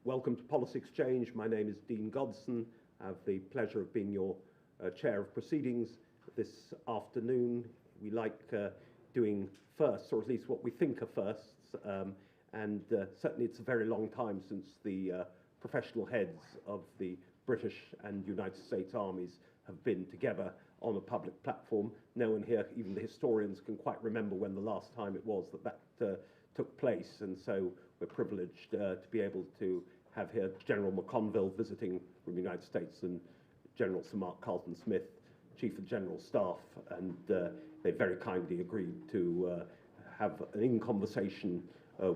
Welcome to Policy Exchange. My name is Dean Godson. I have the pleasure of being your chair of proceedings this afternoon. We like doing firsts, or at least what we think are firsts, and certainly it's a very long time since the professional heads of the British and United States armies have been together on a public platform. No one here, even the historians, can quite remember when the last time it was that took place, and so we're privileged to be able to have here General McConville visiting from the United States and General Sir Mark Carleton-Smith, Chief of General Staff, and they very kindly agreed to have an in-conversation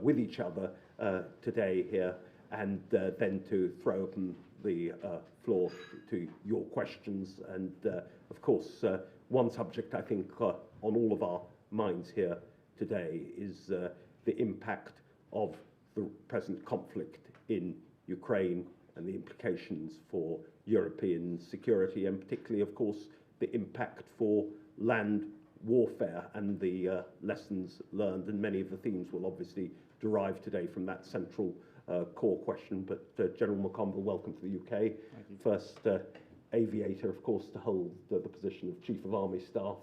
with each other today here, and then to throw open the floor to your questions. And of course, one subject I think on all of our minds here today is the impact of the present conflict in Ukraine and the implications for European security, and particularly, of course, the impact for land warfare and the lessons learned. And many of the themes will obviously derive today from that central core question. But General McConville, welcome to the UK. First aviator, of course, to hold the position of Chief of Army Staff,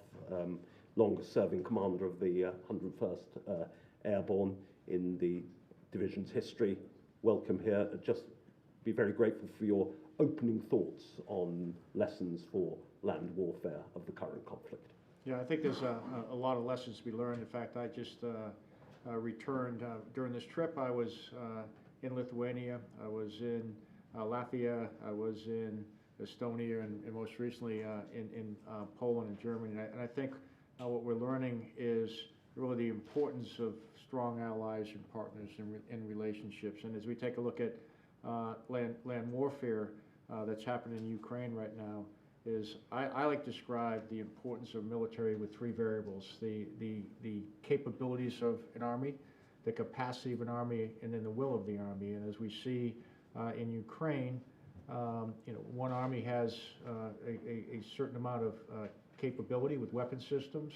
longest serving commander of the 101st Airborne in the division's history. Welcome here. Just be very grateful for your opening thoughts on lessons for land warfare of the current conflict. Yeah, I think there's a lot of lessons to be learned. In fact, I just returned during this trip. I was in Lithuania, I was in Latvia, I was in Estonia, and most recently in Poland and Germany. And I think what we're learning is really the importance of strong allies and partners and relationships. And as we take a look at land warfare that's happening in Ukraine right now, I like to describe the importance of military with three variables: the capabilities of an army, the capacity of an army, and then the will of the army. And as we see in Ukraine, one army has a certain amount of capability with weapon systems.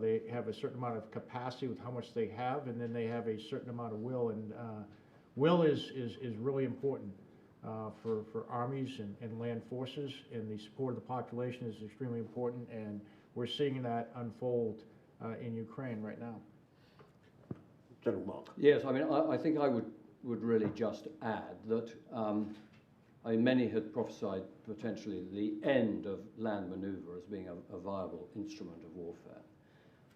They have a certain amount of capacity with how much they have, and then they have a certain amount of will. And will is really important for armies and land forces, and the support of the population is extremely important, and we're seeing that unfold in Ukraine right now. General Mark. Yes, I mean, I think I would really just add that many had prophesied potentially the end of land manoeuvre as being a viable instrument of warfare.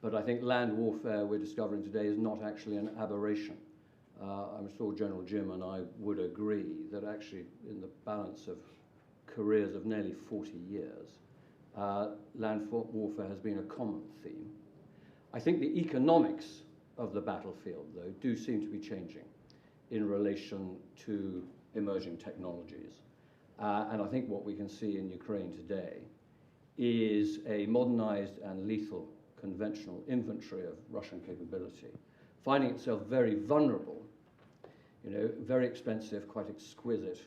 But I think land warfare we're discovering today is not actually an aberration. I'm sure General Jim and I would agree that actually in the balance of careers of nearly 40 years, land warfare has been a common theme. I think the economics of the battlefield, though, do seem to be changing in relation to emerging technologies. And I think what we can see in Ukraine today is a modernized and lethal conventional infantry of Russian capability, finding itself very vulnerable, very expensive, quite exquisite,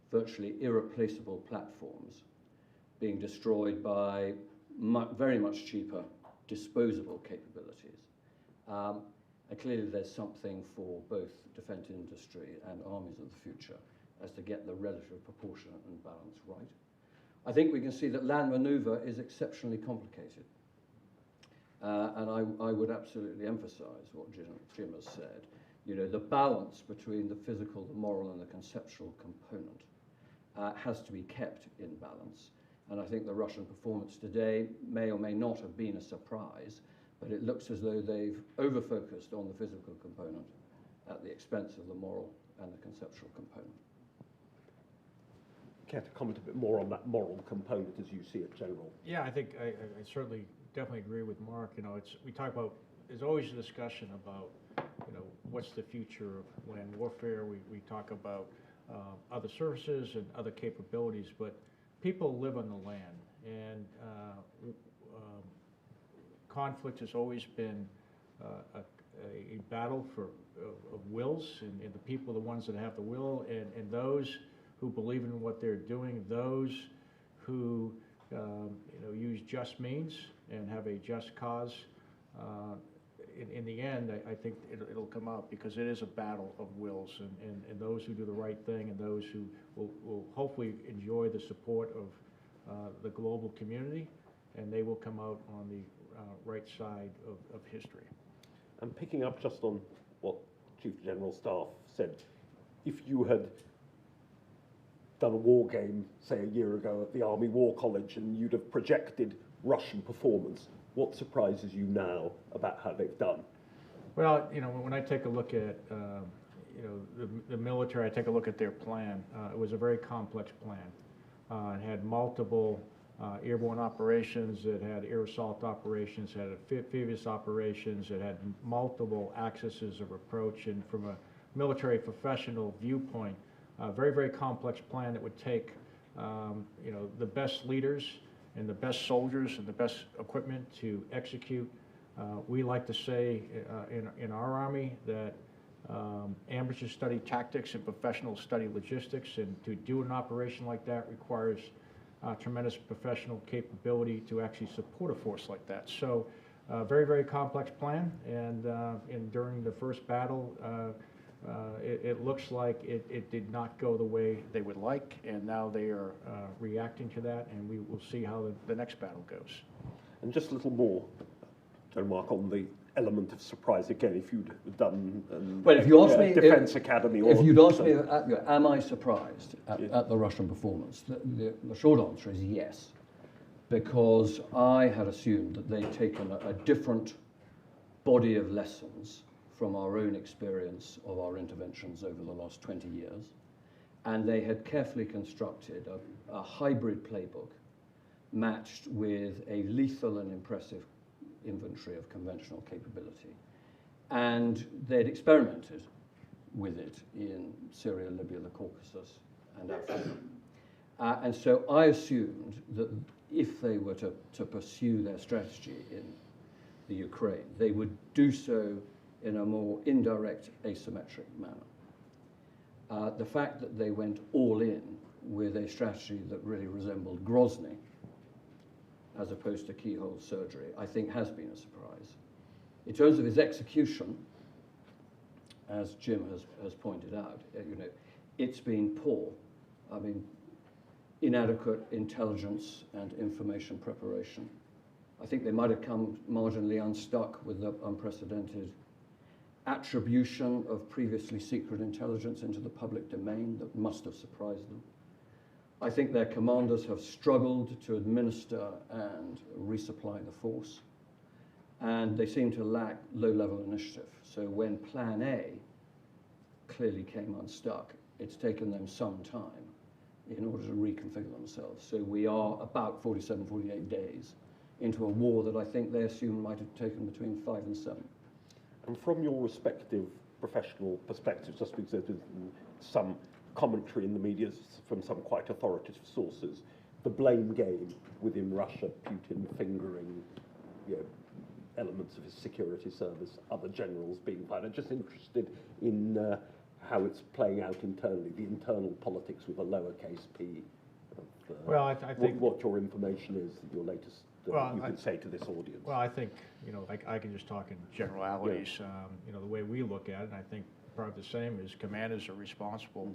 virtually irreplaceable platforms being destroyed by very much cheaper disposable capabilities. And clearly there's something for both defense industry and armies of the future as to get the relative proportion and balance right. I think we can see that land maneuver is exceptionally complicated. And I would absolutely emphasize what Jim has said. The balance between the physical, the moral, and the conceptual component has to be kept in balance. And I think the Russian performance today may or may not have been a surprise, but it looks as though they've over-focused on the physical component at the expense of the moral and the conceptual component. Care to comment a bit more on that moral component as you see it, General? Yeah, I think I certainly definitely agree with Mark. We talk about, there's always a discussion about, what's the future of land warfare. We talk about other services and other capabilities, but people live on the land, and conflict has always been a battle of wills, and the people are the ones that have the will, and those who believe in what they're doing, those who use just means and have a just cause. in the end, I think it'll come out, because it is a battle of wills, and those who do the right thing and those who will hopefully enjoy the support of the global community, and they will come out on the right side of history. And picking up just on what Chief General Staff said, if you had done a war game, say a year ago at the Army War College, and you'd have projected Russian performance, what surprises you now about how they've done? Well, when I take a look at, the military, I take a look at their plan. It was a very complex plan. It had multiple airborne operations, it had air assault operations, it had amphibious operations, it had multiple axes of approach, and from a military professional viewpoint, a very, very complex plan that would take, the best leaders and the best soldiers and the best equipment to execute. We like to say in our Army that amateurs study tactics and professionals study logistics, and to do an operation like that requires tremendous professional capability to actually support a force like that. So very, very complex plan, and during the first battle, it looks like it did not go the way they would like, and now they are reacting to that, and we will see how the next battle goes. And just a little more, General Mark, on the element of surprise again, if you'd done well, if you ask me, Defence Academy, or if you'd asked me, am I surprised at the Russian performance? The short answer is yes, because I had assumed that they'd taken a different body of lessons from our own experience of our interventions over the last 20 years, and they had carefully constructed a hybrid playbook matched with a lethal and impressive inventory of conventional capability. And they'd experimented with it in Syria, Libya, the Caucasus, and Africa. And so I assumed that if they were to pursue their strategy in the Ukraine, they would do so in a more indirect, asymmetric manner. The fact that they went all in with a strategy that really resembled Grozny, as opposed to keyhole surgery, I think has been a surprise. In terms of its execution, as Jim has pointed out, it's been poor. I mean, inadequate intelligence and information preparation. I think they might have come marginally unstuck with the unprecedented attribution of previously secret intelligence into the public domain that must have surprised them. I think their commanders have struggled to administer and resupply the force, and they seem to lack low-level initiative. So when Plan A clearly came unstuck, it's taken them some time in order to reconfigure themselves. So we are about 47, 48 days into a war that I think they assume might have taken between 5 and 7. And from your respective professional perspectives, just because there's been some commentary in the media from some quite authoritative sources, the blame game within Russia, Putin fingering elements of his security service, other generals being fired. I'm just interested in how it's playing out internally, the internal politics with a lowercase p. Well, I think what your information is, your latest, you could say to this audience. Well, I think, I can just talk in generalities. Yeah. The way we look at it, and I think probably the same, is commanders are responsible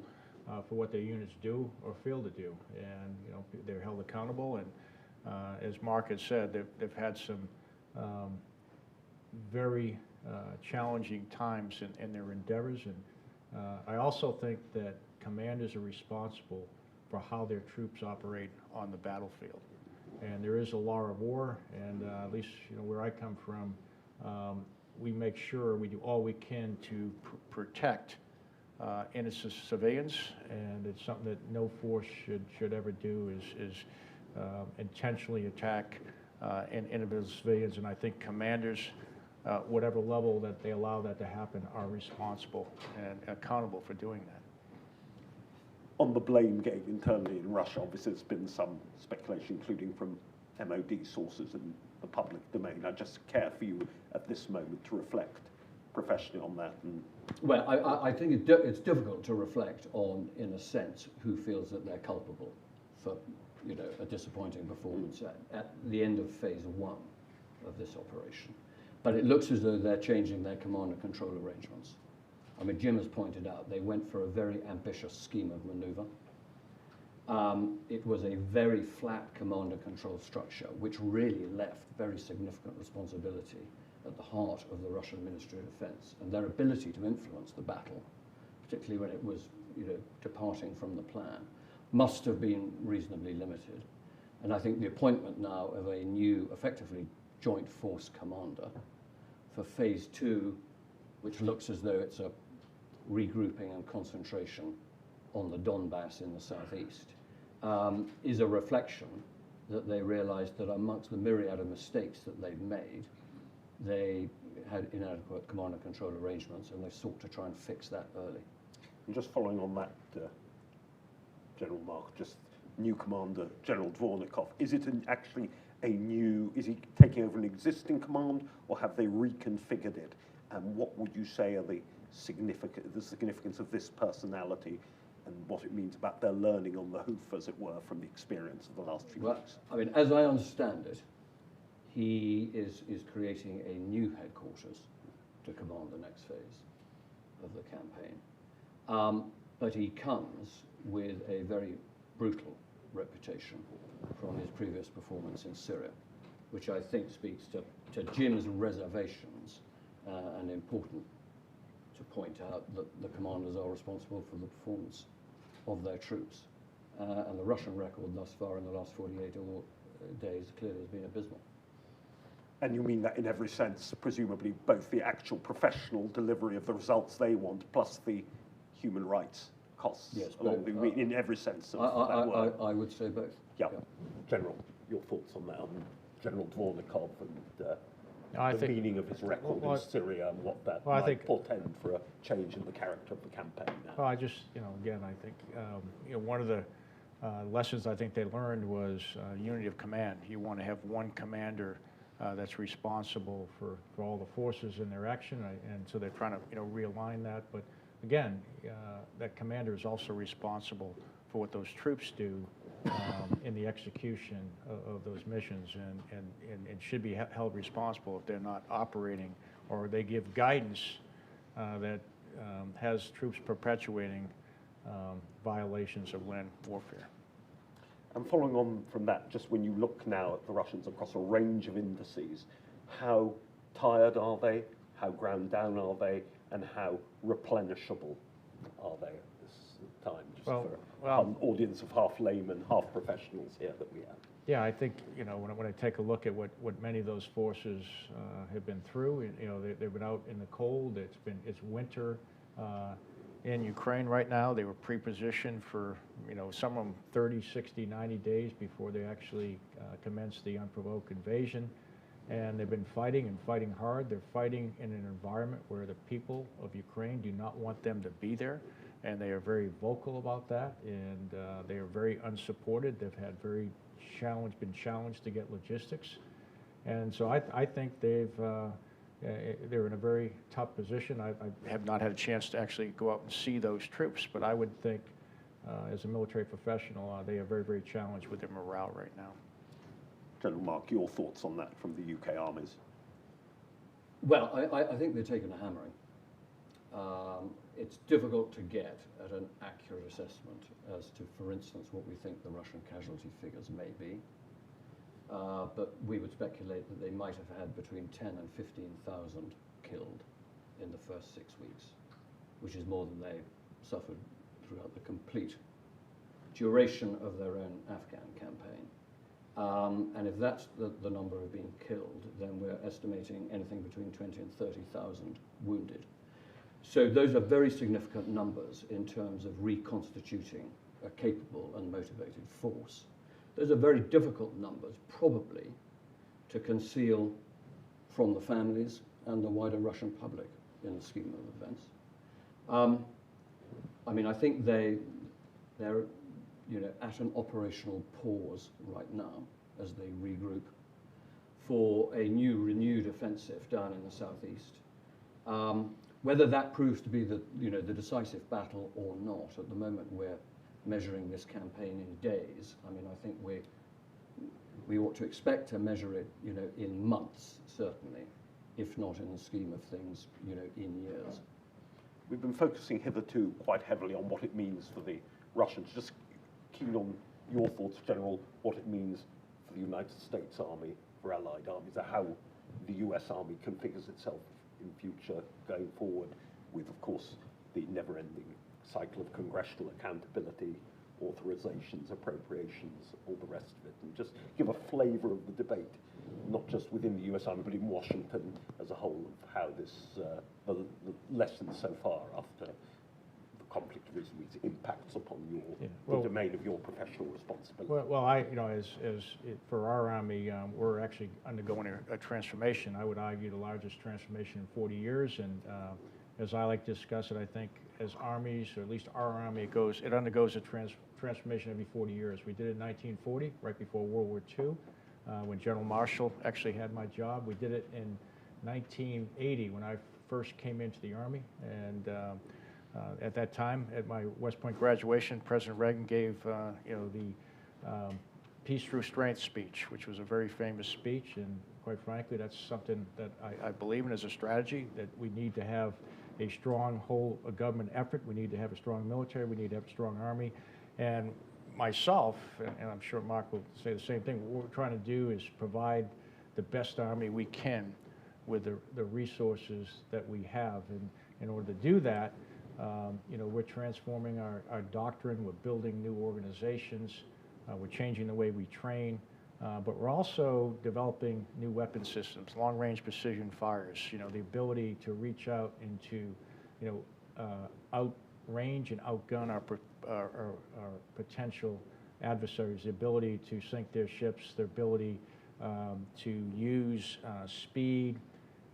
for what their units do or fail to do, and they're held accountable. And as Mark has said, they've had some very challenging times in their endeavors, and I also think that commanders are responsible for how their troops operate on the battlefield. And there is a law of war, and at least where I come from, we make sure we do all we can to protect innocent civilians, and it's something that no force should ever do is intentionally attack individual civilians. And I think commanders, whatever level that they allow that to happen, are responsible and accountable for doing that. On the blame game internally in Russia, obviously there's been some speculation, including from MOD sources in the public domain. I just care for you at this moment to reflect professionally on that. Well, I think it's difficult to reflect on, in a sense, who feels that they're culpable for a disappointing performance at the end of phase 1 of this operation. But it looks as though they're changing their command and control arrangements. I mean, Jim has pointed out they went for a very ambitious scheme of maneuver. It was a very flat command and control structure, which really left very significant responsibility at the heart of the Russian Ministry of Defense, and their ability to influence the battle, particularly when it was, departing from the plan, must have been reasonably limited. And I think the appointment now of a new, effectively, joint force commander for phase 2, which looks as though it's a regrouping and concentration on the Donbass in the southeast, is a reflection that they realized that amongst the myriad of mistakes that they'd made, they had inadequate command and control arrangements, and they sought to try and fix that early. And just following on that, General Mark, just new commander, General Dvornikov, is it actually a new, is he taking over an existing command, or have they reconfigured it? And what would you say are the significance of this personality and what it means about their learning on the hoof, as it were, from the experience of the last few weeks? I mean, as I understand it, he is creating a new headquarters to command the next phase of the campaign. But he comes with a very brutal reputation from his previous performance in Syria, which I think speaks to Jim's reservations, and important to point out that the commanders are responsible for the performance of their troops. And the Russian record thus far in the last 48 days clearly has been abysmal. And you mean that in every sense, presumably both the actual professional delivery of the results they want, plus the human rights costs, yes, in every sense of that word? I would say both. Yeah. General, your thoughts on that, on General Dvornikov and the meaning of his record in Syria and what that might portend for a change in the character of the campaign now? Well, I just, again, I think, one of the lessons I think they learned was unity of command. You want to have one commander that's responsible for all the forces in their action, and so they're trying to, realign that. But again, that commander is also responsible for what those troops do in the execution of those missions, and should be held responsible if they're not operating, or they give guidance that has troops perpetuating violations of land warfare. And following on from that, just when you look now at the Russians across a range of indices, how tired are they, how ground down are they, and how replenishable are they at this time? Just for an audience of half laymen, half professionals here that we have. Yeah, I think, when I take a look at what many of those forces have been through, they've been out in the cold, it's winter in Ukraine right now. They were pre-positioned for, some of them 30, 60, 90 days before they actually commenced the unprovoked invasion. And they've been fighting and fighting hard. They're fighting in an environment where the people of Ukraine do not want them to be there. And they are very vocal about that. And they are very unsupported. They've had been challenged to get logistics. And so I think they're in a very tough position. I have not had a chance to actually go out and see those troops, but I would think as a military professional, they are very, very challenged with their morale right now. General Mark, your thoughts on that from the UK armies? Well, I think they've taken a hammering. It's difficult to get at an accurate assessment as to, for instance, what we think the Russian casualty figures may be. But we would speculate that they might have had between 10 and 15,000 killed in the first 6 weeks, which is more than they suffered throughout the complete duration of their own Afghan campaign. And if that's the number of being killed, then we're estimating anything between 20 and 30,000 wounded. So those are very significant numbers in terms of reconstituting a capable and motivated force. Those are very difficult numbers, probably, to conceal from the families and the wider Russian public in the scheme of events. I mean, I think they're at an operational pause right now as they regroup for a renewed offensive down in the southeast. Whether that proves to be the decisive battle or not, at the moment we're measuring this campaign in days. I mean, I think we ought to expect to measure it, in months, certainly, if not in the scheme of things, in years. We've been focusing hitherto quite heavily on what it means for the Russians. Just keen on your thoughts, General, what it means for the United States Army, for Allied armies, how the US Army configures itself in future going forward with, of course, the never-ending cycle of congressional accountability, authorizations, appropriations, all the rest of it, and just give a flavour of the debate, not just within the US Army, but in Washington as a whole, of how this, the lessons so far after the conflict of recent weeks impacts upon the domain of your professional responsibility. For our Army, we're actually undergoing a transformation. I would argue the largest transformation in 40 years, and as I like to discuss it, I think as armies, or at least our Army, it undergoes a transformation every 40 years. We did it in 1940, right before World War II, when General Marshall actually had my job. We did it in 1980 when I first came into the Army, and at that time, at my West Point graduation, President Reagan gave the Peace Through Strength speech, which was a very famous speech, and quite frankly, that's something that I believe in as a strategy, that we need to have a strong whole government effort. We need to have a strong military. We need to have a strong Army. And myself, and I'm sure Mark will say the same thing, what we're trying to do is provide the best Army we can with the resources that we have. And in order to do that, we're transforming our doctrine. We're building new organizations. We're changing the way we train. But we're also developing new weapon systems, long-range precision fires, the ability to reach out into, outrange and outgun our potential adversaries, the ability to sink their ships, their ability to use speed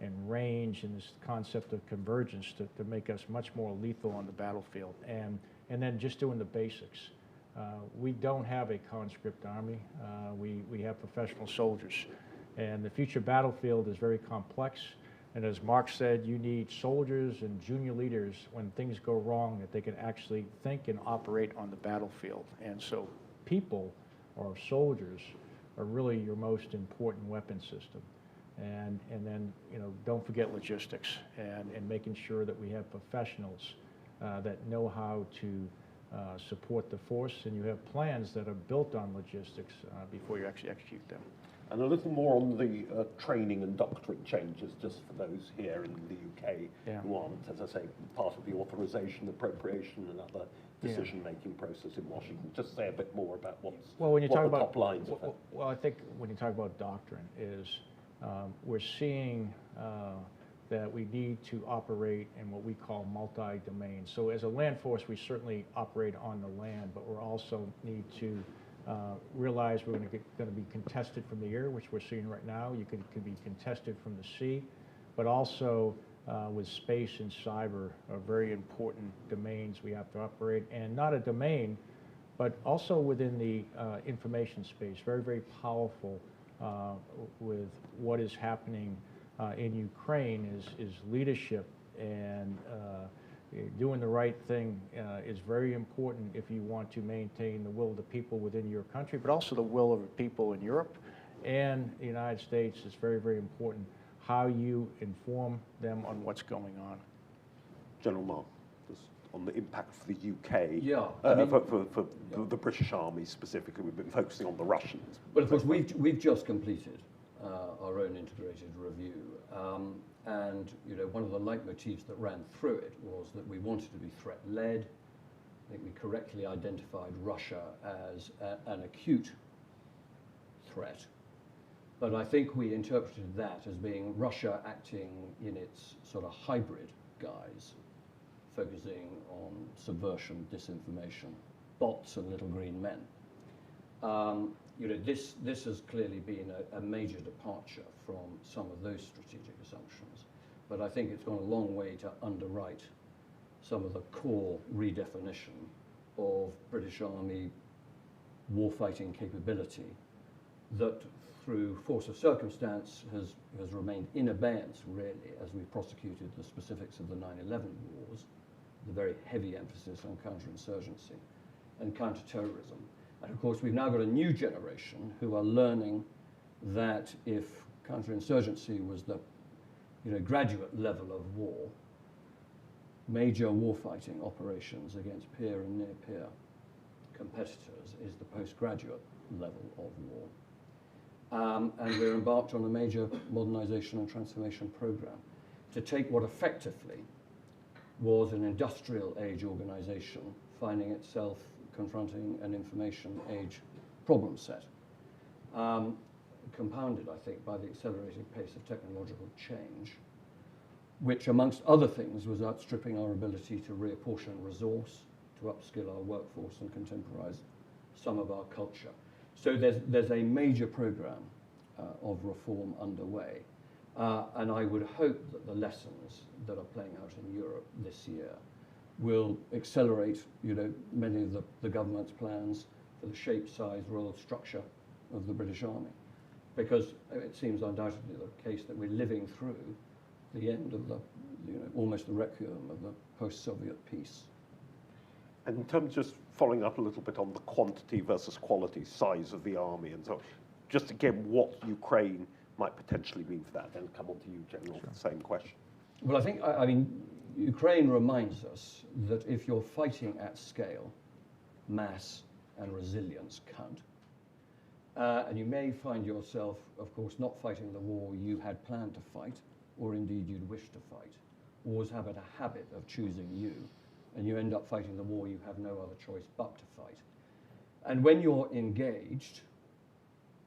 and range and this concept of convergence to make us much more lethal on the battlefield. And then just doing the basics. We don't have a conscript Army. We have professional soldiers. And the future battlefield is very complex. And as Mark said, you need soldiers and junior leaders when things go wrong that they can actually think and operate on the battlefield. And so people or soldiers are really your most important weapon system. And then, don't forget logistics and making sure that we have professionals that know how to support the force, and you have plans that are built on logistics before you actually execute them. And a little more on the training and doctrine changes, just for those here in the UK who aren't, as I say, part of the authorization, appropriation, and other decision-making process in Washington. Just say a bit more about what the top lines are. Well, I think when you talk about doctrine is we're seeing that we need to operate in what we call multi-domain. So as a land force, we certainly operate on the land, but we also need to realize we're going to be contested from the air, which we're seeing right now. You could be contested from the sea, but also with space and cyber are very important domains we have to operate, and not a domain, but also within the information space, very, very powerful with what is happening in Ukraine is leadership, and doing the right thing is very important if you want to maintain the will of the people within your country, but also the will of the people in Europe and the United States. Is very, very important how you inform them on what's going on. General Mark, just on the impact for the UK, for the British Army specifically, we've been focusing on the Russians. Well, of course, we've just completed our own integrated review, and one of the leitmotifs that ran through it was that we wanted to be threat-led. I think we correctly identified Russia as an acute threat, but I think we interpreted that as being Russia acting in its sort of hybrid guise, focusing on subversion, disinformation, bots and little green men. This has clearly been a major departure from some of those strategic assumptions, but I think it's gone a long way to underwrite some of the core redefinition of British Army warfighting capability that, through force of circumstance, has remained in abeyance, really, as we prosecuted the specifics of the 9/11 wars, the very heavy emphasis on counterinsurgency and counterterrorism. And of course, we've now got a new generation who are learning that if counterinsurgency was the graduate level of war, major warfighting operations against peer and near peer competitors is the postgraduate level of war. And we're embarked on a major modernization and transformation program to take what effectively was an industrial age organization finding itself confronting an information age problem set, compounded, I think, by the accelerating pace of technological change, which, amongst other things, was outstripping our ability to reapportion resource, to upskill our workforce and contemporize some of our culture. So there's a major program of reform underway, and I would hope that the lessons that are playing out in Europe this year will accelerate, many of the government's plans for the shape, size, role, structure of the British Army, because it seems undoubtedly the case that we're living through the end of the, almost the requiem of the post-Soviet peace. And in terms, just following up a little bit on the quantity versus quality, size of the army and so on, just again, what Ukraine might potentially mean for that, then come on to you, General, for the same question. Well, I think, I mean, Ukraine reminds us that if you're fighting at scale, mass and resilience count. And you may find yourself, of course, not fighting the war you had planned to fight, or indeed you'd wish to fight. Wars have a habit of choosing you, and you end up fighting the war you have no other choice but to fight. And when you're engaged,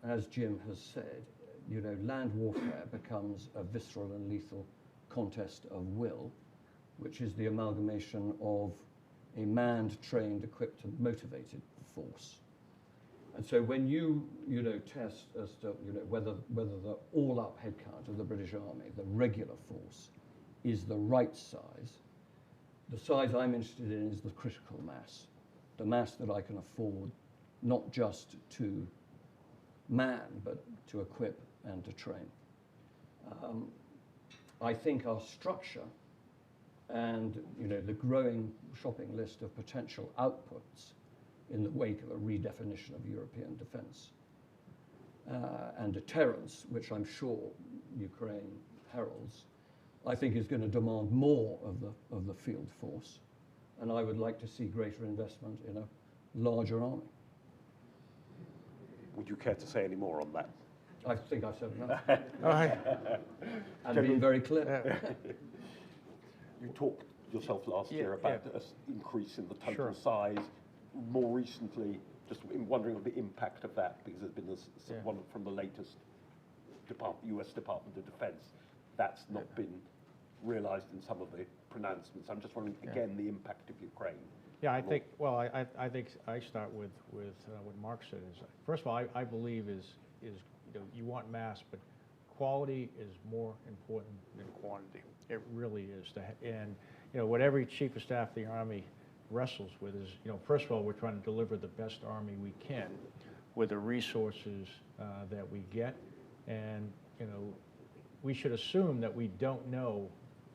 as Jim has said, land warfare becomes a visceral and lethal contest of will, which is the amalgamation of a manned, trained, equipped, and motivated force. And so when you, test as to, whether the all-up headcount of the British Army, the regular force, is the right size, the size I'm interested in is the critical mass, the mass that I can afford not just to man, but to equip and to train. I think our structure and the growing shopping list of potential outputs in the wake of a redefinition of European defence and deterrence, which I'm sure Ukraine heralds, I think is going to demand more of the field force, and I would like to see greater investment in a larger army. Would you care to say any more on that? I think I've said enough. And been very clear. You talked yourself last year about an increase in the total size. More recently, just wondering of the impact of that, because there's been one from the latest US Department of Defense that's not been realized in some of the pronouncements. I'm just wondering, again, the impact of Ukraine. Yeah, I think, well, I think I start with what Mark said. Is first of all, I believe is you want mass, but quality is more important than quantity. It really is. And what every Chief of Staff of the Army wrestles with is, first of all, we're trying to deliver the best army we can with the resources that we get, and we should assume that we don't know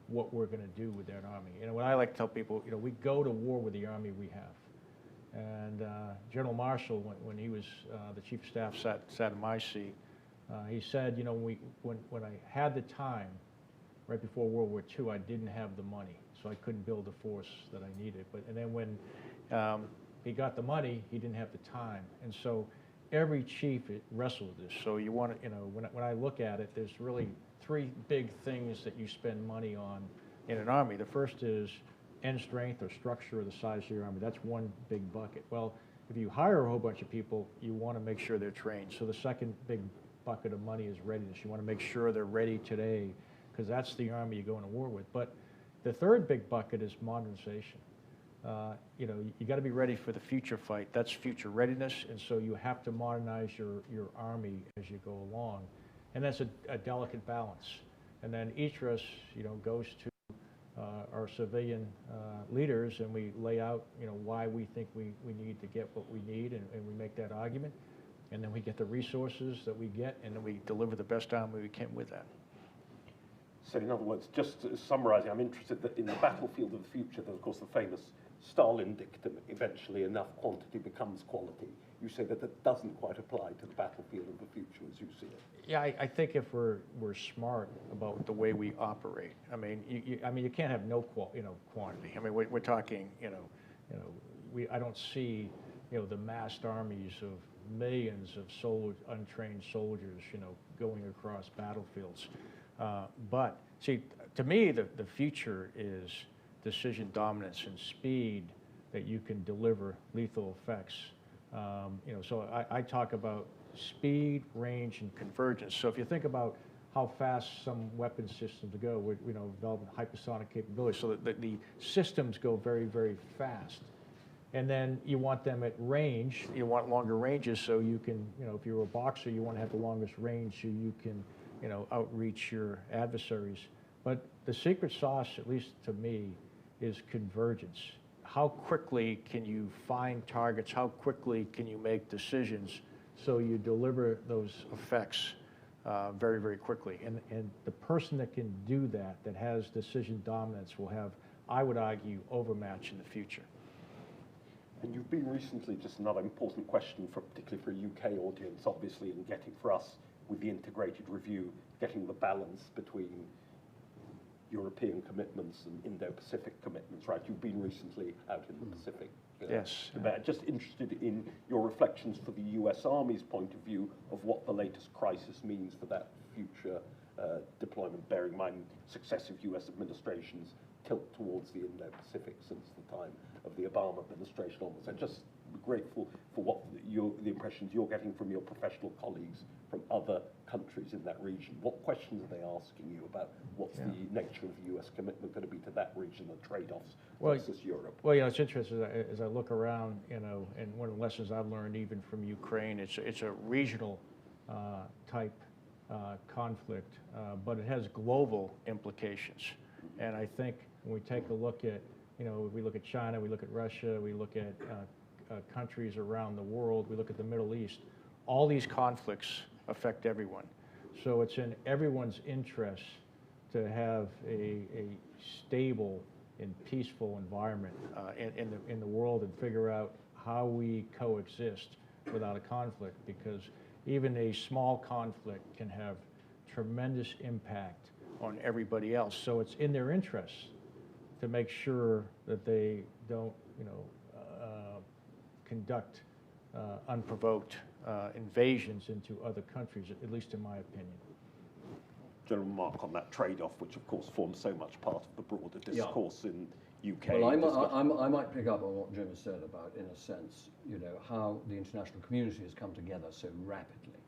what we're going to do with that army. What I like to tell people, we go to war with the army we have. And General Marshall, when he was the Chief of Staff, sat in my seat. He said, when I had the time, right before World War II, I didn't have the money, so I couldn't build the force that I needed. And then when he got the money, he didn't have the time. And so every chief wrestled with this. So you want to, when I look at it, there's really three big things that you spend money on in an army. The first is end strength or structure or the size of your army. That's one big bucket. Well, if you hire a whole bunch of people, you want to make sure they're trained. So the second big bucket of money is readiness. You want to make sure they're ready today, because that's the army you go into war with. But the third big bucket is modernization. You got to be ready for the future fight. That's future readiness, and so you have to modernize your army as you go along, and that's a delicate balance. And then each of us, goes to our civilian leaders, and we lay out, why we think we need to get what we need, and we make that argument, and then we get the resources that we get, and then we deliver the best army we can with that. So in other words, just summarising, I'm interested that in the battlefield of the future, there's of course the famous Stalin dictum, eventually enough quantity becomes quality. you say that that doesn't quite apply to the battlefield of the future as you see it. Yeah, I think if we're smart about the way we operate, I mean, you can't have no quantity. I mean, we're talking, I don't see, the massed armies of millions of untrained soldiers, going across battlefields. But see, to me, the future is decision dominance and speed that you can deliver lethal effects. So I talk about speed, range, and convergence. So if you think about how fast some weapon systems go, we're developing hypersonic capabilities, so that the systems go very, very fast. And then you want them at range. You want longer ranges, so you can, if you're a boxer, you want to have the longest range so you can, outreach your adversaries. But the secret sauce, at least to me, is convergence. How quickly can you find targets? How quickly can you make decisions so you deliver those effects very, very quickly? And the person that can do that, that has decision dominance, will have, I would argue, overmatch in the future. And you've been recently, just another important question, particularly for a UK audience, obviously, and getting for us with the integrated review, getting the balance between European commitments and Indo-Pacific commitments, right? You've been recently out in the Pacific. Yes. Just interested in your reflections for the US Army's point of view of what the latest crisis means for that future deployment, bearing in mind successive US administrations tilt towards the Indo-Pacific since the time of the Obama administration onwards. I'm just grateful for what the impressions you're getting from your professional colleagues from other countries in that region. What questions are they asking you about what's the nature of the US commitment going to be to that region, the trade-offs versus Europe? Well, it's interesting as I look around, and one of the lessons I've learned even from Ukraine, it's a regional type conflict, but it has global implications. And I think when we take a look at, we look at China, we look at Russia, we look at countries around the world, we look at the Middle East, all these conflicts affect everyone. So it's in everyone's interest to have a stable and peaceful environment in the world, and figure out how we coexist without a conflict, because even a small conflict can have tremendous impact on everybody else. So it's in their interests to make sure that they don't, conduct unprovoked invasions into other countries, at least in my opinion. General remark on that trade-off, which of course forms so much part of the broader discourse in UK. Well, I might pick up on what Jim has said about, in a sense, how the international community has come together so rapidly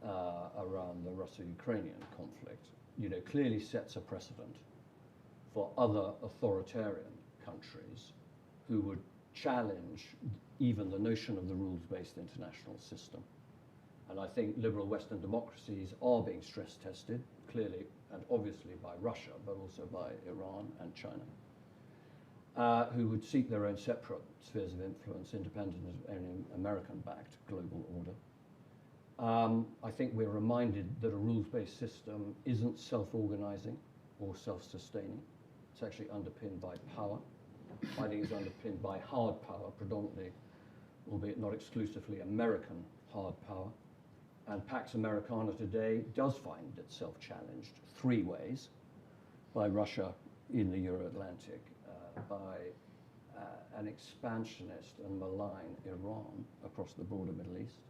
around the Russo-Ukrainian conflict. Clearly sets a precedent for other authoritarian countries who would challenge even the notion of the rules-based international system. And I think liberal Western democracies are being stress tested, clearly and obviously by Russia, but also by Iran and China, who would seek their own separate spheres of influence, independent of any American-backed global order. I think we're reminded that a rules-based system isn't self-organizing or self-sustaining. It's actually underpinned by power. I think it's underpinned by hard power, predominantly, albeit not exclusively, American hard power. And Pax Americana today does find itself challenged three ways: by Russia in the Euro-Atlantic, by an expansionist and malign Iran across the broader Middle East.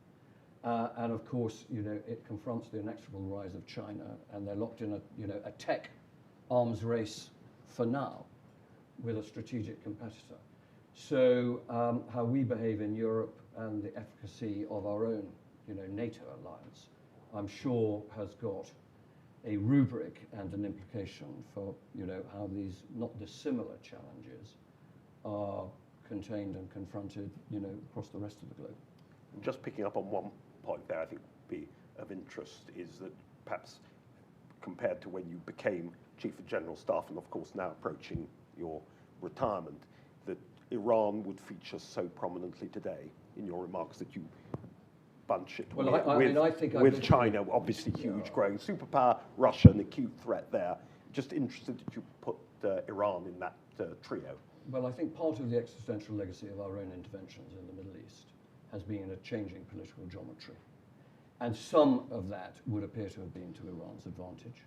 And of course, it confronts the inexorable rise of China, and they're locked in a tech arms race for now with a strategic competitor. So how we behave in Europe and the efficacy of our own, NATO alliance, I'm sure has got a rubric and an implication for, how these not dissimilar challenges are contained and confronted, across the rest of the globe. Just picking up on one point there, I think would be of interest, is that perhaps compared to when you became Chief of General Staff, and of course now approaching your retirement, that Iran would feature so prominently today in your remarks, that you bunch it with China, obviously huge, growing superpower, Russia, an acute threat there. Just interested that you put Iran in that trio. Well, I think part of the existential legacy of our own interventions in the Middle East has been a changing political geometry. And some of that would appear to have been to Iran's advantage.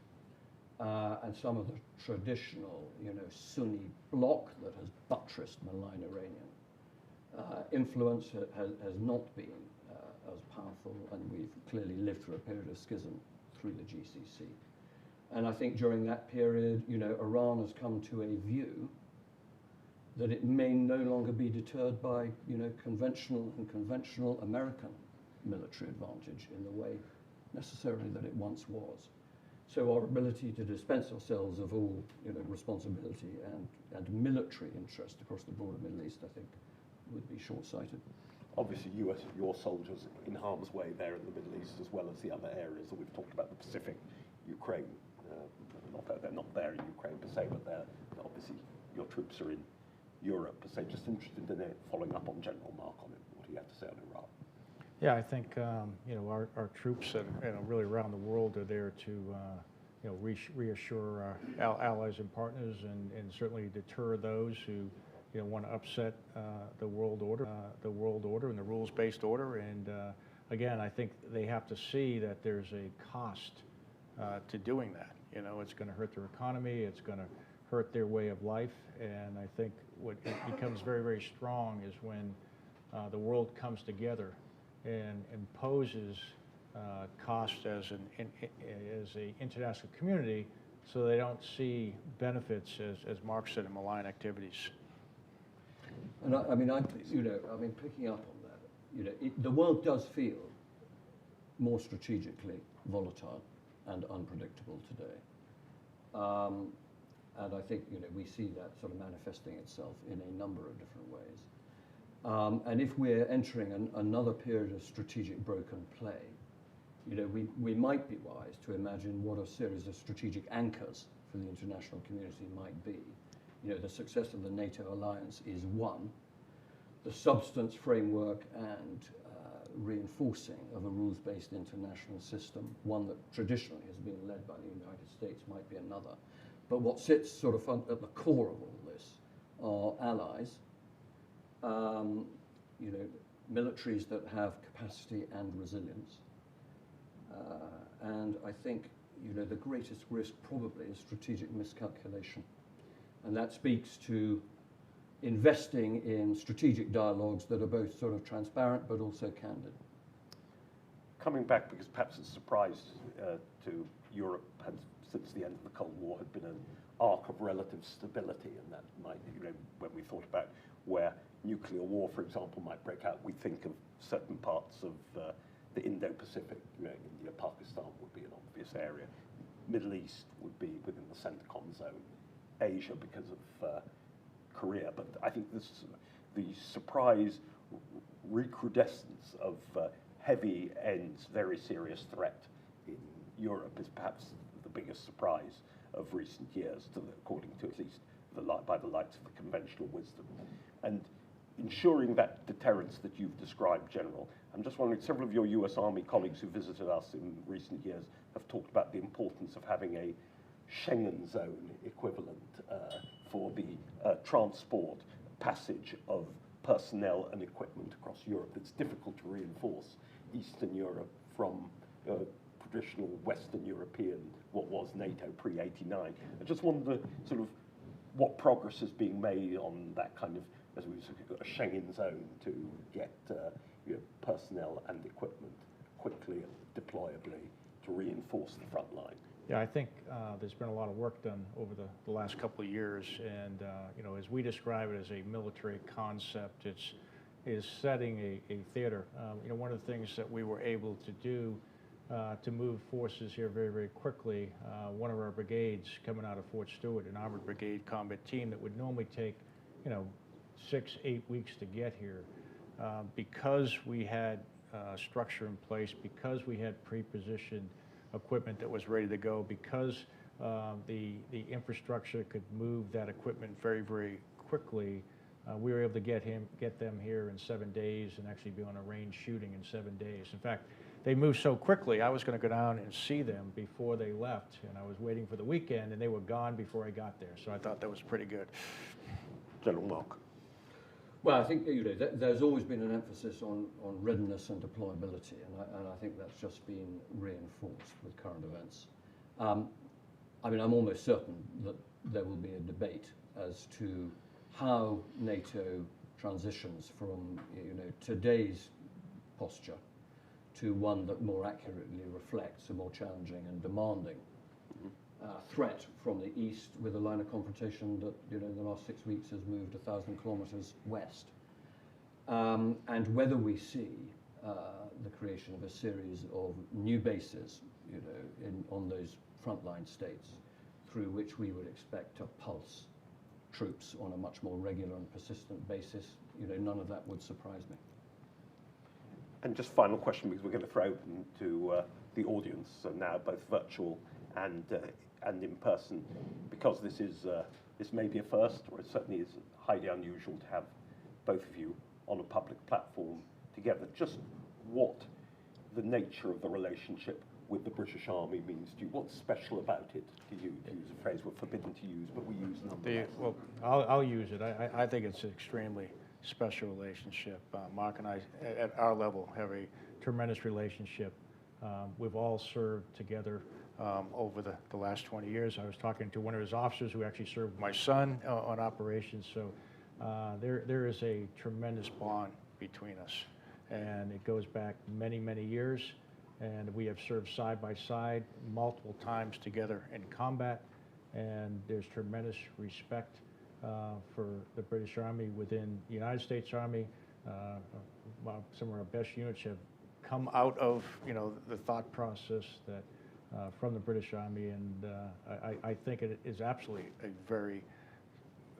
And some of the traditional, Sunni bloc that has buttressed malign Iranian influence has not been as powerful, and we've clearly lived through a period of schism through the GCC. And I think during that period, Iran has come to a view that it may no longer be deterred by, conventional American military advantage in the way necessarily that it once was. So our ability to dispense ourselves of all, responsibility and military interest across the broader Middle East, I think, would be short-sighted. Obviously, your soldiers in harm's way there in the Middle East, as well as the other areas that we've talked about, the Pacific, Ukraine. They're not there in Ukraine per se, but obviously your troops are in Europe per se. Just interested in it, following up on General Mark on it. What do you have to say on Iraq? Yeah, I think our troops that really around the world are there to reassure our allies and partners, and certainly deter those who want to upset the world order and the rules-based order. And again, I think they have to see that there's a cost to doing that. It's going to hurt their economy. It's going to hurt their way of life. And I think what it becomes very, very strong is when the world comes together and imposes cost as an international community, so they don't see benefits, as Mark said, in malign activities. And picking up on that, the world does feel more strategically volatile and unpredictable today. And I think, we see that sort of manifesting itself in a number of different ways. And if we're entering another period of strategic broken play, we might be wise to imagine what a series of strategic anchors for the international community might be. The success of the NATO alliance is one. The substance, framework, and reinforcing of a rules-based international system, one that traditionally has been led by the United States, might be another. But what sits sort of at the core of all this are allies, militaries that have capacity and resilience. And I think, the greatest risk probably is strategic miscalculation. And that speaks to investing in strategic dialogues that are both sort of transparent but also candid. Coming back, because perhaps it's a surprise to Europe, since the end of the Cold War, had been an arc of relative stability, and that might, when we thought about where nuclear war, for example, might break out, we think of certain parts of the Indo-Pacific. India, Pakistan would be an obvious area. Middle East would be within the CENTCOM zone. Asia because of Korea, but I think the surprise recrudescence of heavy ends, very serious threat in Europe is perhaps the biggest surprise of recent years, according to at least by the lights of the conventional wisdom. And ensuring that deterrence that you've described, General, I'm just wondering, several of your US Army colleagues who visited us in recent years have talked about the importance of having a Schengen zone equivalent for the transport, passage of personnel and equipment across Europe. It's difficult to reinforce Eastern Europe from traditional Western European, what was NATO pre-89. I just wonder sort of what progress is being made on that kind of, as we said, a Schengen zone to get personnel and equipment quickly and deployably to reinforce the front line. Yeah, I think there's been a lot of work done over the last couple of years, and as we describe it as a military concept, is setting a theater. One of the things that we were able to do to move forces here very, very quickly, one of our brigades coming out of Fort Stewart, an armored brigade combat team that would normally take 6-8 weeks to get here, because we had structure in place, because we had pre-positioned equipment that was ready to go, because the infrastructure could move that equipment very, very quickly, we were able to get them here in 7 days and actually be on a range shooting in 7 days. In fact, they moved so quickly, I was going to go down and see them before they left, and I was waiting for the weekend, and they were gone before I got there. So I thought that was pretty good. General Mark. Well, I think there's always been an emphasis on readiness and deployability, and I think that's just been reinforced with current events. I mean, I'm almost certain that there will be a debate as to how NATO transitions from today's posture to one that more accurately reflects a more challenging and demanding threat from the east, with a line of confrontation that in the last 6 weeks has moved 1,000 kilometres west, and whether we see the creation of a series of new bases, on those frontline states, through which we would expect to pulse troops on a much more regular and persistent basis. None of that would surprise me. And just final question, because we're going to throw open to the audience now, both virtual and in person, because this may be a first, or it certainly is highly unusual to have both of you on a public platform together. Just what the nature of the relationship with the British Army means to you. What's special about it to you? To use a phrase we're forbidden to use, but we use nonetheless. Well, I'll use it. I think it's an extremely special relationship. Mark and I, at our level, have a tremendous relationship. We've all served together over the last 20 years. I was talking to one of his officers who actually served with my son on operations. So there is a tremendous bond between us, and it goes back many, many years. And we have served side by side multiple times together in combat, and there's tremendous respect for the British Army within the United States Army. Some of our best units have come out of the thought process that from the British Army, and I think it is absolutely a very,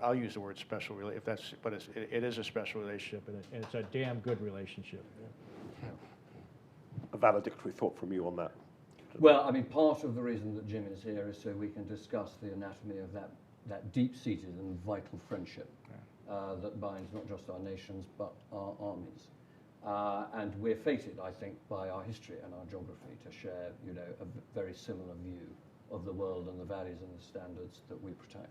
I'll use the word special, really, but it is a special relationship, and it's a damn good relationship. Yeah. A valedictory thought from you on that? Well, I mean, part of the reason that Jim is here is so we can discuss the anatomy of that deep-seated and vital friendship that binds not just our nations but our armies. And we're fated, I think, by our history and our geography to share, a very similar view of the world and the values and the standards that we protect.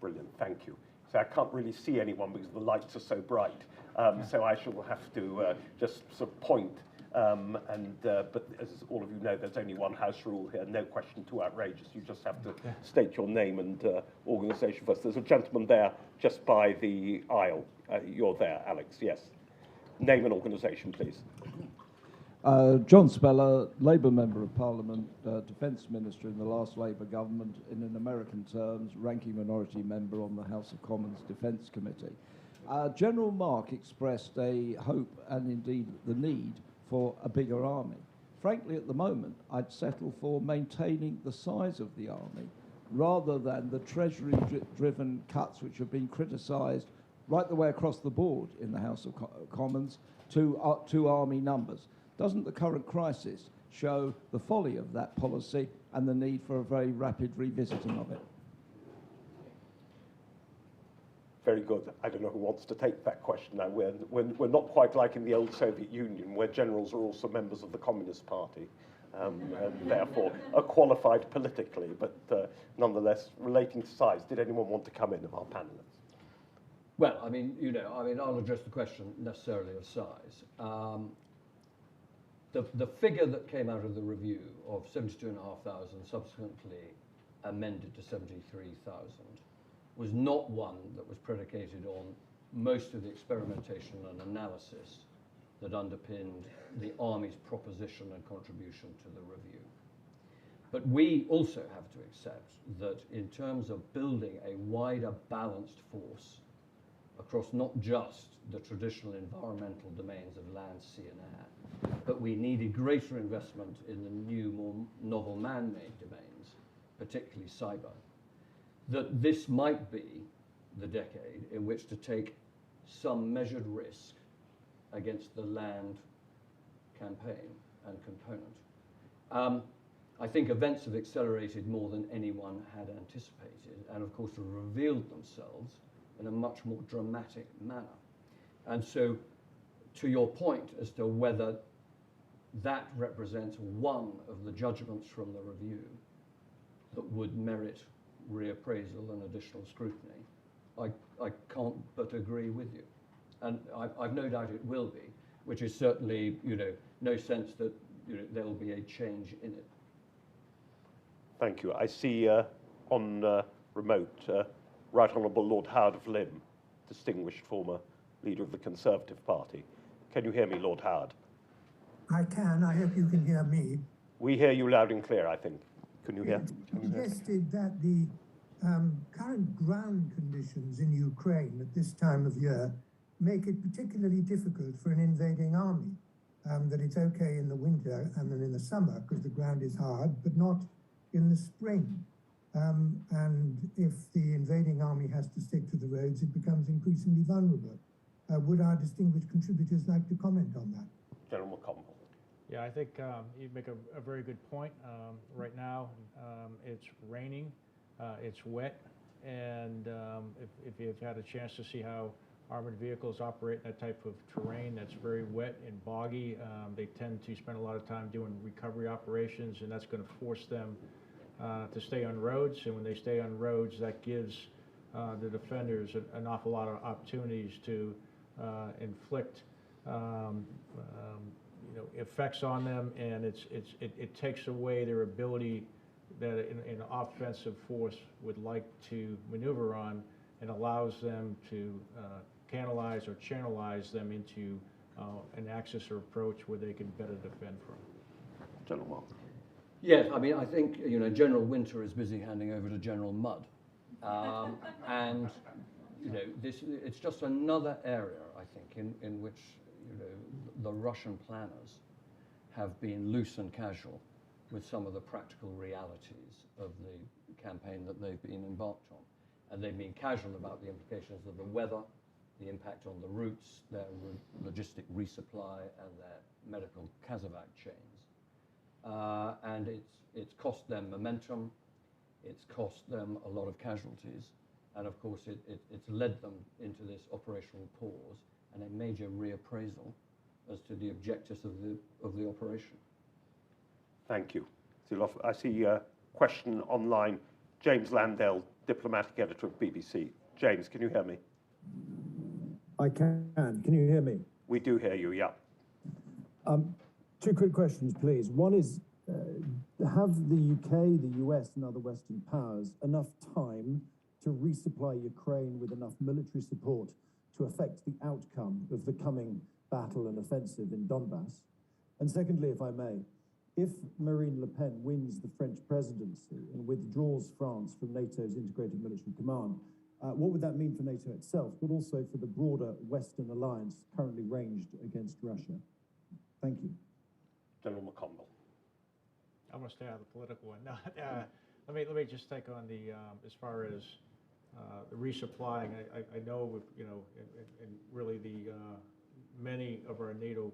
Brilliant, thank you. So I can't really see anyone because the lights are so bright. So I shall have to just sort of point. But as all of you know, there's only one house rule here, no question too outrageous. You just have to state your name and organisation first. There's a gentleman there just by the aisle. You're there, Alex, yes. Name and organisation, please. John Speller, Labour Member of Parliament, Defence Minister in the last Labour government, in American terms, ranking minority member on the House of Commons Defence Committee. General Mark expressed a hope and indeed the need for a bigger army. Frankly, at the moment, I'd settle for maintaining the size of the army rather than the treasury-driven cuts which have been criticised right the way across the board in the House of Commons to army numbers. Doesn't the current crisis show the folly of that policy and the need for a very rapid revisiting of it? Very good. I don't know who wants to take that question now. We're not quite like in the old Soviet Union, where generals are also members of the Communist Party, and therefore are qualified politically, but nonetheless, relating to size. Did anyone want to come in of our panelists? Well, I mean, I'll address the question necessarily of size. The figure that came out of the review of 72,500, subsequently amended to 73,000, was not one that was predicated on most of the experimentation and analysis that underpinned the Army's proposition and contribution to the review. But we also have to accept that in terms of building a wider balanced force across not just the traditional environmental domains of land, sea and air, but we needed greater investment in the new, more novel man-made domains, particularly cyber, that this might be the decade in which to take some measured risk against the land campaign and component. I think events have accelerated more than anyone had anticipated, and of course have revealed themselves in a much more dramatic manner. And so, to your point as to whether that represents one of the judgments from the review that would merit reappraisal and additional scrutiny, I can't but agree with you. and I've no doubt it will be, which is certainly, no sense that there will be a change in it. Thank you. I see on remote Right Honourable Lord Howard of Lymm, distinguished former leader of the Conservative Party. Can you hear me, Lord Howard? I can. I hope you can hear me. We hear you loud and clear, I think. Can you hear? It suggested that the current ground conditions in Ukraine at this time of year make it particularly difficult for an invading army. That it's okay in the winter and then in the summer because the ground is hard, but not in the spring. And if the invading army has to stick to the roads, it becomes increasingly vulnerable. Would our distinguished contributors like to comment on that? General McConville. Yeah, I think you make a very good point. Right now, it's raining, it's wet, and if you've had a chance to see how armored vehicles operate in that type of terrain that's very wet and boggy, they tend to spend a lot of time doing recovery operations, and that's going to force them to stay on roads. And when they stay on roads, that gives the defenders an awful lot of opportunities to inflict effects on them, and it takes away their ability that an offensive force would like to maneuver on, and allows them to canalize or channelize them into an axis or approach where they can better defend from. General Mark. Yes, I mean, I think, General Winter is busy handing over to General Mudd. And, it's just another area, I think, in which, the Russian planners have been loose and casual with some of the practical realities of the campaign that they've been embarked on. And they've been casual about the implications of the weather, the impact on the routes, their logistic resupply, and their medical casevac chains. And it's cost them momentum, it's cost them a lot of casualties, and of course it's led them into this operational pause and a major reappraisal as to the objectives of the operation. Thank you. I see a question online. James Landale, diplomatic editor of BBC. James, can you hear me? I can. Can you hear me? We do hear you, yeah. Two quick questions, please. One is, have the UK, the US, and other Western powers enough time to resupply Ukraine with enough military support to affect the outcome of the coming battle and offensive in Donbass? And secondly, if I may, if Marine Le Pen wins the French presidency and withdraws France from NATO's integrated military command, what would that mean for NATO itself, but also for the broader Western alliance currently ranged against Russia? Thank you. General McConville. I'm going to stay out of the political one. No, let me just take on the as far as the resupplying. I know and really the many of our NATO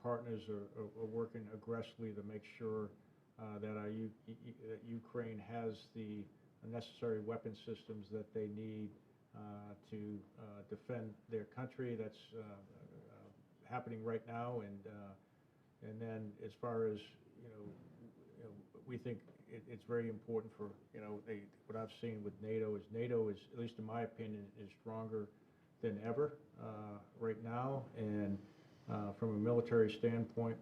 partners are working aggressively to make sure that that Ukraine has the necessary weapon systems that they need to defend their country. That's happening right now, and then as far as we think it's very important for what I've seen with NATO is, at least in my opinion, is stronger than ever right now, and from a military standpoint,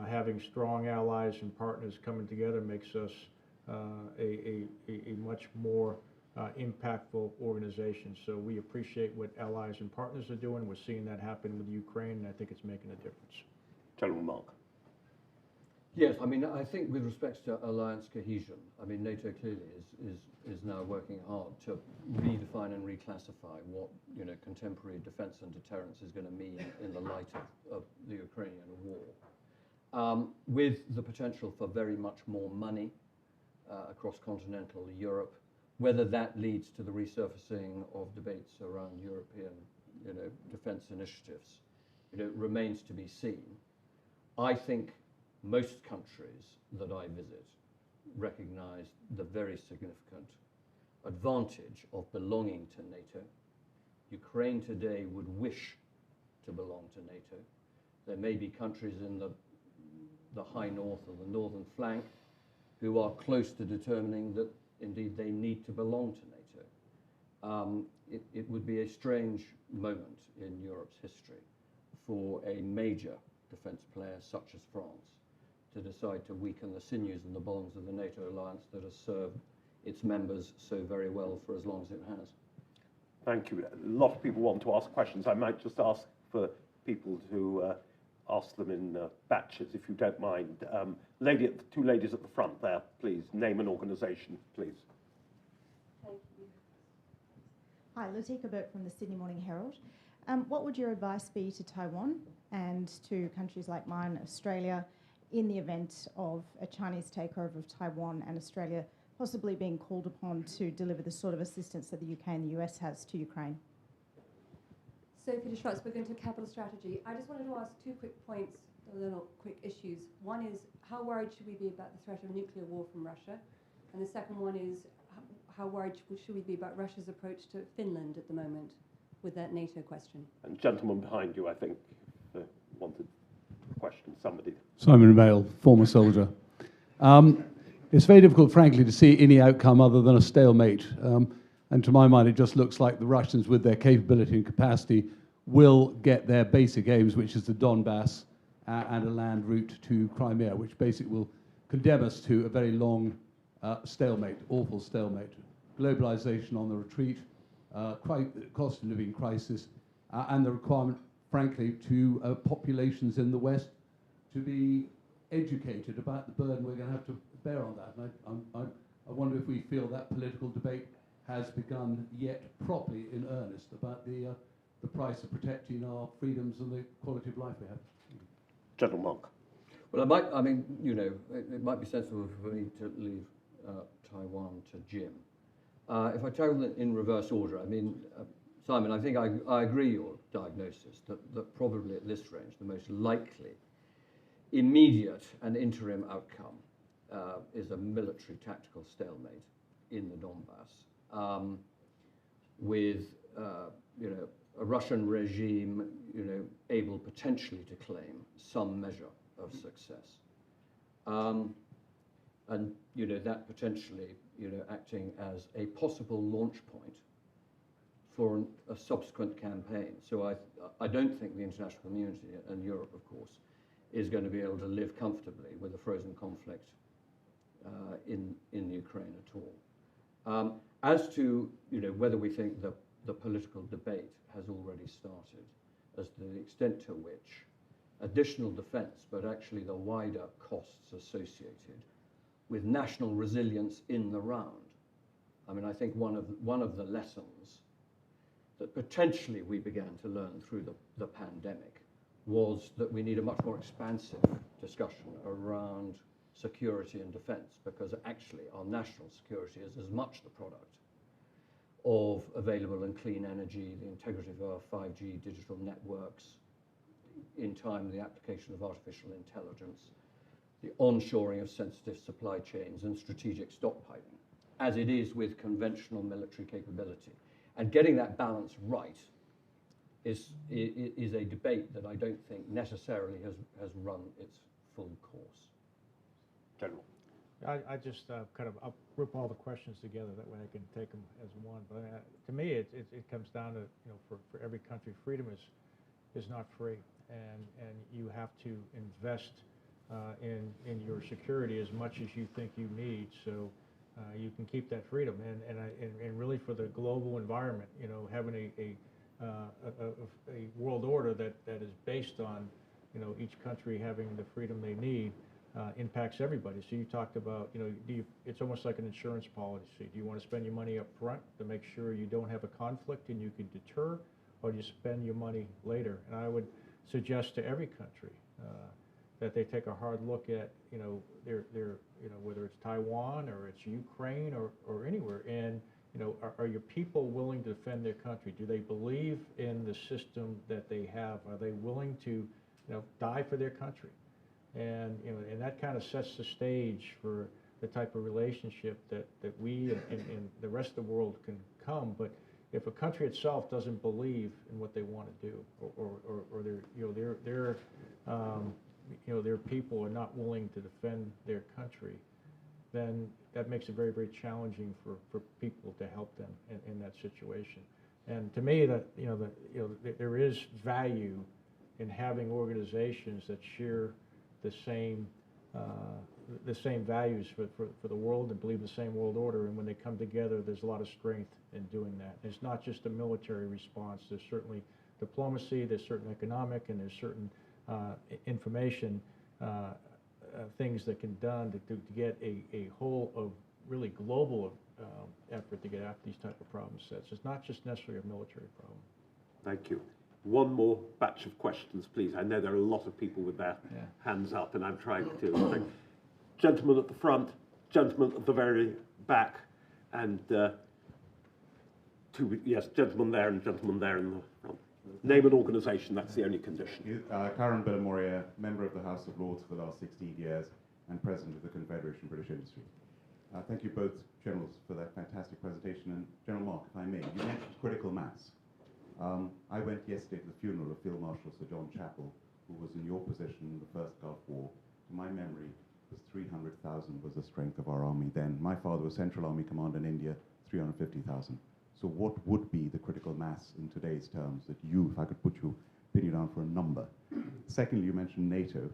having strong allies and partners coming together makes us a much more impactful organization. So we appreciate what allies and partners are doing. We're seeing that happen with Ukraine, and I think it's making a difference. General Mark. Yes, I mean, I think with respect to alliance cohesion, I mean, NATO clearly is now working hard to redefine and reclassify what contemporary defence and deterrence is going to mean in the light of the Ukrainian war, with the potential for very much more money across continental Europe. Whether that leads to the resurfacing of debates around European defence initiatives, remains to be seen. I think most countries that I visit recognise the very significant advantage of belonging to NATO. Ukraine today would wish to belong to NATO. There may be countries in the high north or the northern flank who are close to determining that indeed they need to belong to NATO. it would be a strange moment in Europe's history for a major defence player such as France to decide to weaken the sinews and the bonds of the NATO alliance that has served its members so very well for as long as it has. Thank you. A lot of people want to ask questions. I might just ask for people to ask them in batches, if you don't mind. Two ladies at the front there, please. Name and organisation, please. Thank you. Hi, Lutika Burke from the Sydney Morning Herald. What would your advice be to Taiwan and to countries like mine, Australia, in the event of a Chinese takeover of Taiwan and Australia possibly being called upon to deliver the sort of assistance that the UK and the US has to Ukraine? Sophie de Schwartz, we're going to capital strategy. I just wanted to ask two quick points, little quick issues. One is, how worried should we be about the threat of nuclear war from Russia? And the second one is, how worried should we be about Russia's approach to Finland at the moment with that NATO question? And gentleman behind you, I think, wanted to question somebody. Simon Mail, former soldier. It's very difficult, frankly, to see any outcome other than a stalemate. And to my mind, it just looks like the Russians, with their capability and capacity, will get their basic aims, which is the Donbass and a land route to Crimea, which basically will condemn us to a very long stalemate, awful stalemate. Globalization on the retreat, cost of living crisis, and the requirement, frankly, to populations in the West to be educated about the burden we're going to have to bear on that. And I wonder if we feel that political debate has begun yet properly in earnest about the price of protecting our freedoms and the quality of life we have. General Monk. Well, it might be sensible for me to leave Taiwan to Jim. If I tackle it in reverse order, Simon, I think I agree your diagnosis that probably at this range the most likely immediate and interim outcome is a military tactical stalemate in the Donbass, with a Russian regime able potentially to claim some measure of success, and that potentially acting as a possible launch point for a subsequent campaign. So I don't think the international community, and Europe of course, is going to be able to live comfortably with a frozen conflict in Ukraine at all. As to whether we think the political debate has already started, as to the extent to which additional defence, but actually the wider costs associated with national resilience in the round. I think one of the lessons that potentially we began to learn through the pandemic was that we need a much more expansive discussion around security and defence, because actually our national security is as much the product of available and clean energy, the integrity of our 5G digital networks, in time the application of artificial intelligence, the onshoring of sensitive supply chains and strategic stockpiling, as it is with conventional military capability. And getting that balance right is a debate that I don't think necessarily has run its full course. General. I just I'll group all the questions together, that way I can take them as one. But to me, it comes down to, for every country, freedom is not free, and you have to invest in your security as much as you think you need, so you can keep that freedom. And really, for the global environment, having a world order that is based on each country having the freedom they need impacts everybody. So you talked about it's almost like an insurance policy. Do you want to spend your money up front to make sure you don't have a conflict and you can deter, or do you spend your money later? And I would suggest to every country that they take a hard look at their whether it's Taiwan or it's Ukraine or anywhere, and are your people willing to defend their country? Do they believe in the system that they have? Are they willing to die for their country? And and that kind of sets the stage for the type of relationship that we and the rest of the world can come. But if a country itself doesn't believe in what they want to do, or their people are not willing to defend their country, then that makes it very, very challenging for people to help them in that situation. And to me, there is value in having organizations that share the same values for the world and believe the same world order. And when they come together, there's a lot of strength in doing that. And it's not just a military response. There's certainly diplomacy, there's certain economic, and there's certain information things that can be done to get a whole of really global effort to get after these type of problem sets. It's not just necessarily a military problem. Thank you. One more batch of questions, please. I know there are a lot of people with their hands up, and I'm trying to. Gentleman at the front, gentleman at the very back, and gentleman there and gentleman there in the front. Name and organisation, that's the only condition. Karen Bill-Moria, member of the House of Lords for the last 16 years and president of the Confederation of British Industry. Thank you both, Generals, for that fantastic presentation. And General Mark, if I may, you mentioned critical mass. I went yesterday to the funeral of Field Marshal Sir John Chappell, who was in your position in the First Gulf War. To my memory, it was 300,000 was the strength of our army then. My father was Central Army Commander in India, 350,000. So what would be the critical mass in today's terms that you, if I could put you, pin you down for a number? Secondly, you mentioned NATO.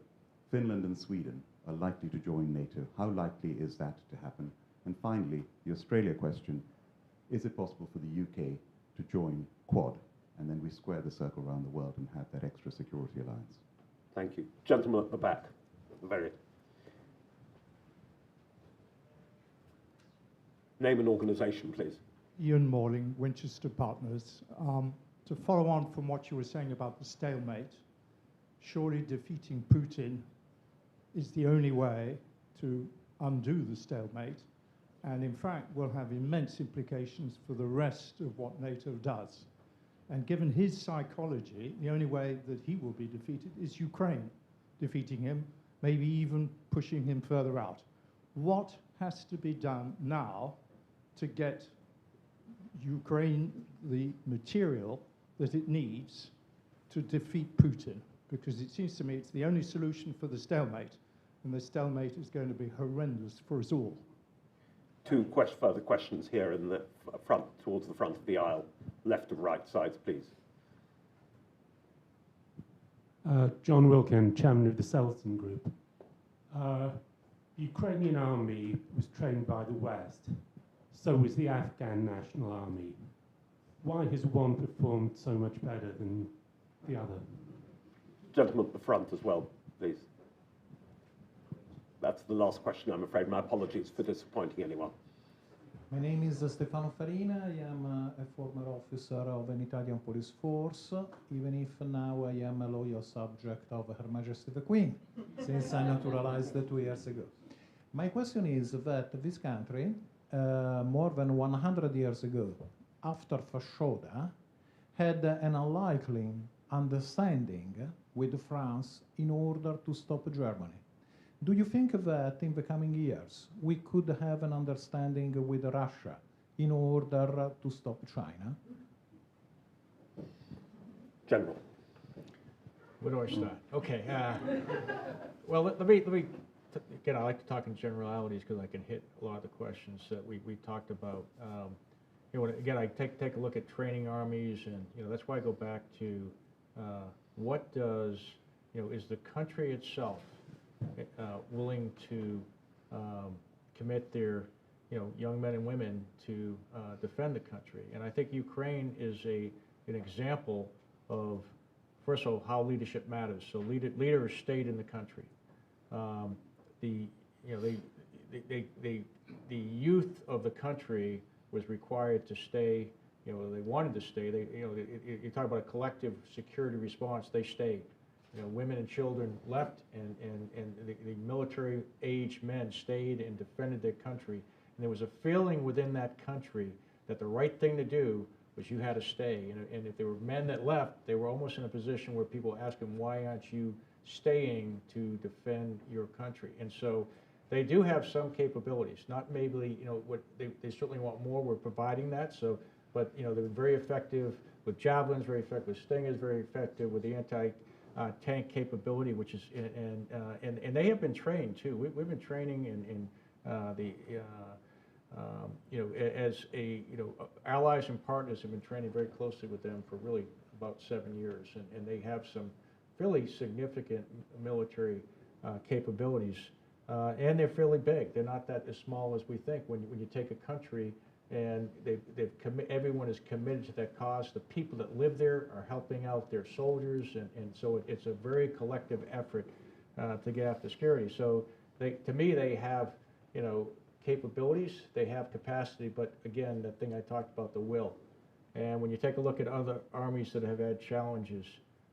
Finland and Sweden are likely to join NATO. How likely is that to happen? And finally, the Australia question, is it possible for the UK to join Quad? And then we square the circle around the world and have that extra security alliance. Thank you. Gentleman at the back, very. Name and organisation, please. Ian Morling, Winchester Partners. To follow on from what you were saying about the stalemate, surely defeating Putin is the only way to undo the stalemate, and in fact will have immense implications for the rest of what NATO does. And given his psychology, the only way that he will be defeated is Ukraine defeating him, maybe even pushing him further out. What has to be done now to get Ukraine the material that it needs to defeat Putin? Because it seems to me it's the only solution for the stalemate, and the stalemate is going to be horrendous for us all. Two further questions here in the front, towards the front of the aisle, left and right sides, please. John Wilkin, chairman of the Selson Group. The Ukrainian army was trained by the West. So was the Afghan National Army. Why has one performed so much better than the other? Gentleman at the front as well, please. That's the last question, I'm afraid. My apologies for disappointing anyone. My name is Stefano Farina. I am a former officer of an Italian police force, even if now I am a loyal subject of Her Majesty the Queen, since I naturalized 2 years ago. My question is that this country, more than 100 years ago, after Fashoda, had an unlikely understanding with France in order to stop Germany. Do you think that in the coming years we could have an understanding with Russia in order to stop China? General. Where do I start? Okay. Well, let me again, I like to talk in generalities because I can hit a lot of the questions that we talked about. Again, I take a look at training armies, and that's why I go back to what does is the country itself willing to commit their young men and women to defend the country. And I think Ukraine is an example of, first of all, how leadership matters. So leaders stayed in the country. The youth of the country was required to stay. They wanted to stay. You talk about a collective security response. They stayed. Women and children left, and the military-aged men stayed and defended their country. And there was a feeling within that country that the right thing to do was you had to stay. And if there were men that left, they were almost in a position where people asked them, why aren't you staying to defend your country? And so they do have some capabilities. Not maybe, what they certainly want more. We're providing that. So, but they're very effective with javelins, very effective with stingers, very effective with the tank capability, which is and they have been trained too. We've been training in Allies and partners have been training very closely with them for really about 7 years, and they have some fairly significant military capabilities, and they're fairly big. They're not that as small as we think. When you take a country and everyone is committed to that cause, the people that live there are helping out their soldiers, and so it's a very collective effort to get after security. So to me, they have capabilities, they have capacity, but again, the thing I talked about, the will. And when you take a look at other armies that have had challenges,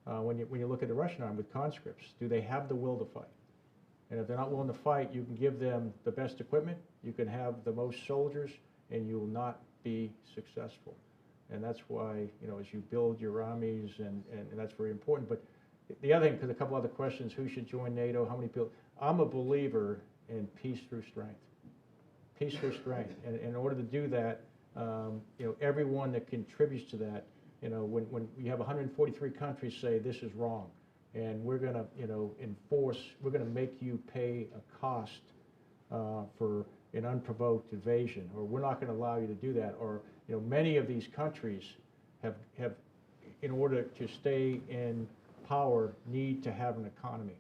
when you look at the Russian army with conscripts, do they have the will to fight? And if they're not willing to fight, you can give them the best equipment, you can have the most soldiers, and you will not be successful. And that's why, as you build your armies, and that's very important. But the other thing, because a couple other questions, who should join NATO, how many people? I'm a believer in peace through strength. Peace through strength. And in order to do that, everyone that contributes to that, when you have 143 countries say this is wrong, and we're going to, we're going to make you pay a cost for an unprovoked invasion, or we're not going to allow you to do that, or many of these countries have, in order to stay in power, need to have an economy,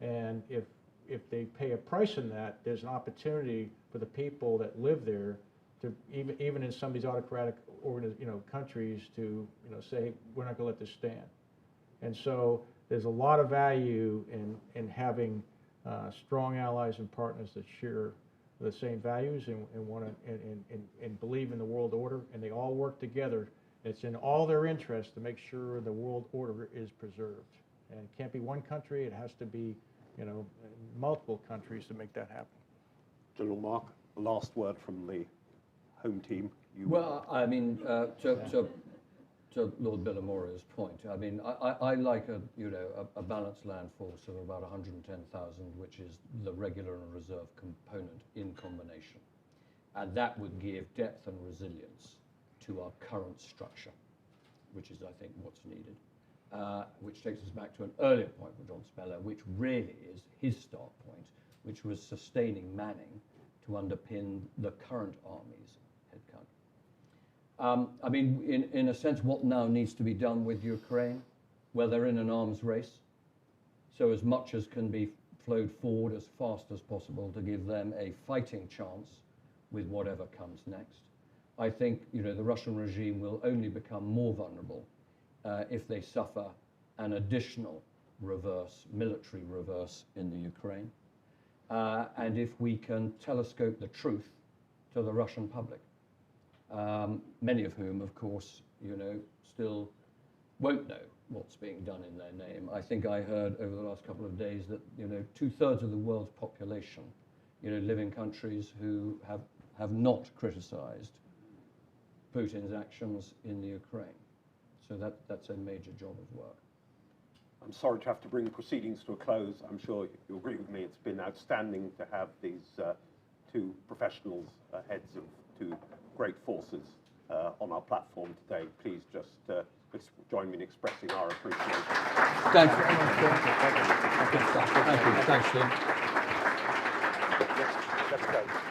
and if they pay a price in that, there's an opportunity for the people that live there to even in some of these autocratic countries to say we're not going to let this stand, and so there's a lot of value in having strong allies and partners that share the same values and want to and believe in the world order, and they all work together. It's in all their interests to make sure the world order is preserved. And it can't be one country; it has to be, multiple countries to make that happen. General Mark, last word from the home team. Well, I mean, to Lord Billamoria's point, I mean, I like a balanced land force of about 110,000, which is the regular and reserve component in combination. And that would give depth and resilience to our current structure, which is, I think, what's needed. Which takes us back to an earlier point from John Speller, which really is his start point, which was sustaining manning to underpin the current army's headcount. I mean, in a sense, what now needs to be done with Ukraine? Well, they're in an arms race. So as much as can be flowed forward as fast as possible to give them a fighting chance with whatever comes next. I think, the Russian regime will only become more vulnerable if they suffer an additional military reverse in the Ukraine. And if we can telescope the truth to the Russian public. Many of whom, of course, still won't know what's being done in their name. I think I heard over the last couple of days that 2/3 of the world's population, live in countries who have not criticised Putin's actions in the Ukraine. So that's a major job of work. I'm sorry to have to bring proceedings to a close. I'm sure you agree with me. It's been outstanding to have these two professionals, heads of two great forces on our platform today. Please just join me in expressing our appreciation. Thank you. Thank you. Thanks, Steve. Let's go.